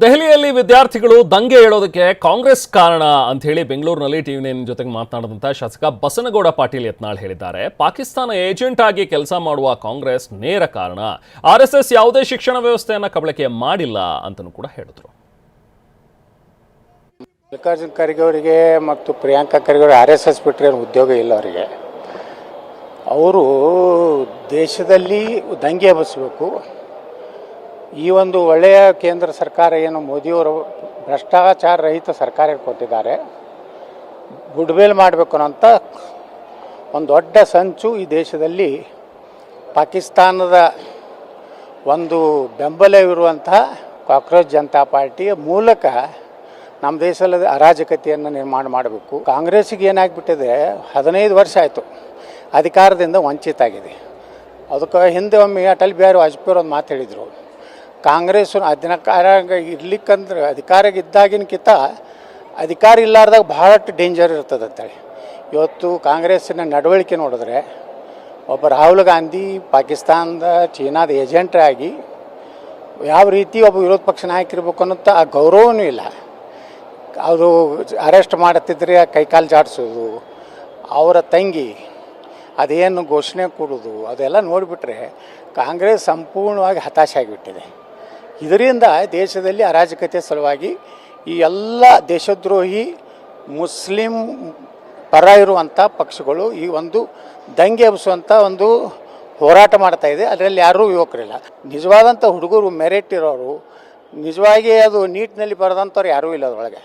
ದೆಹಲಿಯಲ್ಲಿ ವಿದ್ಯಾರ್ಥಿಗಳು ದಂಗೆ ಏಳೋದಕ್ಕೆ ಕಾಂಗ್ರೆಸ್ ಕಾರಣ ಅಂತ ಹೇಳಿ ಬೆಂಗಳೂರಿನಲ್ಲಿ ಟಿವಿ9 ಜೊತೆಗೆ ಮಾತನಾಡಿದಂತ ಶಾಸಕ ಬಸನಗೌಡ ಪಾಟೀಲ್ ಯತ್ನಾಳ್ ಹೇಳಿದ್ದಾರೆ. ಪಾಕಿಸ್ತಾನ ಏಜೆಂಟ್ ಆಗಿ ಕೆಲಸ ಮಾಡುವ ಕಾಂಗ್ರೆಸ್ ನೇರ ಕಾರಣ. ಆರ್ಎಸ್ಎಸ್ ಯಾವುದೇ ಶಿಕ್ಷಣ ವ್ಯವಸ್ಥೆಯನ್ನ ಕಬಳಕೆ ಮಾಡಿಲ್ಲ ಅಂತಲೂ ಕೂಡ ಹೇಳಿದ್ರು. ಮಲ್ಲಿಕಾರ್ಜುನ ಖರ್ಗೆ ಅವರಿಗೆ ಮತ್ತು ಪ್ರಿಯಾಂಕಾ ಖರ್ಗೆ ಅವರಿಗೆ ಆರ್ಎಸ್ಎಸ್ ಬಿಟ್ಟರೆ ಉದ್ಯೋಗ ಇಲ್ಲ. ಅವರಿಗೆ ಅವರು ದೇಶದಲ್ಲಿ ದಂಗೆ ಎಬ್ಬಿಸಬೇಕು. ಈ ಒಂದು ಒಳ್ಳೆಯ ಕೇಂದ್ರ ಸರ್ಕಾರ ಏನು ಮೋದಿಯವರು ಭ್ರಷ್ಟಾಚಾರ ರಹಿತ ಸರ್ಕಾರ ಕೊಟ್ಟಿದ್ದಾರೆ, ಗುಡ್ಬೇಲ್ ಮಾಡಬೇಕು ಅನ್ನೋಂಥ ಒಂದು ದೊಡ್ಡ ಸಂಚು ಈ ದೇಶದಲ್ಲಿ ಪಾಕಿಸ್ತಾನದ ಒಂದು ಬೆಂಬಲವಿರುವಂತಹ ಕಾಕ್ರೋಚ್ ಜನತಾ ಪಾರ್ಟಿಯ ಮೂಲಕ ನಮ್ಮ ದೇಶದಲ್ಲಿ ಅರಾಜಕತೆಯನ್ನು ನಿರ್ಮಾಣ ಮಾಡಬೇಕು. ಕಾಂಗ್ರೆಸ್ಸಿಗೆ ಏನಾಗಿಬಿಟ್ಟಿದೆ, 15 ವರ್ಷ ಆಯಿತು ಅಧಿಕಾರದಿಂದ ವಂಚಿತ ಆಗಿದೆ. ಅದಕ್ಕೆ ಹಿಂದೆ ಒಮ್ಮೆ ಅಟಲ್ ಬಿಹಾರಿ ವಾಜಪೇಯಿ ಒಂದು ಮಾತು ಹೇಳಿದರು, ಕಾಂಗ್ರೆಸ್ ಅಧಿಕಾರ ಇರ್ಲಿಕ್ಕಂದ್ರೆ ಅಧಿಕಾರಕ್ಕಿದ್ದಾಗಿನಕ್ಕಿಂತ ಅಧಿಕಾರ ಇಲ್ಲಾರ್ದಾಗ ಭಾಳಷ್ಟು ಡೇಂಜರ್ ಇರ್ತದೆ ಅಂತೇಳಿ. ಇವತ್ತು ಕಾಂಗ್ರೆಸ್ಸಿನ ನಡವಳಿಕೆ ನೋಡಿದ್ರೆ ಒಬ್ಬ ರಾಹುಲ್ ಗಾಂಧಿ ಪಾಕಿಸ್ತಾನದ ಚೀನಾದ ಏಜೆಂಟ್ ಆಗಿ ಯಾವ ರೀತಿ ಒಬ್ಬ ವಿರೋಧ ಪಕ್ಷ ನಾಯಕರಿರ್ಬೇಕು ಅನ್ನೋಂಥ ಆ ಗೌರವನೂ ಇಲ್ಲ. ಅದು ಅರೆಸ್ಟ್ ಮಾಡುತ್ತಿದ್ರೆ ಕೈಕಾಲು ಜಾಡಿಸೋದು, ಅವರ ತಂಗಿ ಅದೇನು ಘೋಷಣೆ ಕೊಡೋದು, ಅದೆಲ್ಲ ನೋಡಿಬಿಟ್ರೆ ಕಾಂಗ್ರೆಸ್ ಸಂಪೂರ್ಣವಾಗಿ ಹತಾಶೆ ಆಗಿಬಿಟ್ಟಿದೆ. ಇದರಿಂದ ದೇಶದಲ್ಲಿ ಅರಾಜಕತೆ ಸಲುವಾಗಿ ಈ ಎಲ್ಲ ದೇಶದ್ರೋಹಿ ಮುಸ್ಲಿಂ ಪರ ಇರುವಂಥ ಪಕ್ಷಗಳು ಈ ಒಂದು ದಂಗೆ ಎಬ್ಬಿಸುವಂಥ ಒಂದು ಹೋರಾಟ ಮಾಡ್ತಾಯಿದೆ. ಅದರಲ್ಲಿ ಯಾರೂ ಯುವಕರಿಲ್ಲ. ನಿಜವಾದಂಥ ಹುಡುಗರು ಮೆರಿಟ್ ಇರೋರು, ನಿಜವಾಗಿ ಅದು ನೀಟ್ನಲ್ಲಿ ಬರೆದಂಥವ್ರು ಯಾರೂ ಇಲ್ಲ ಅದರೊಳಗೆ.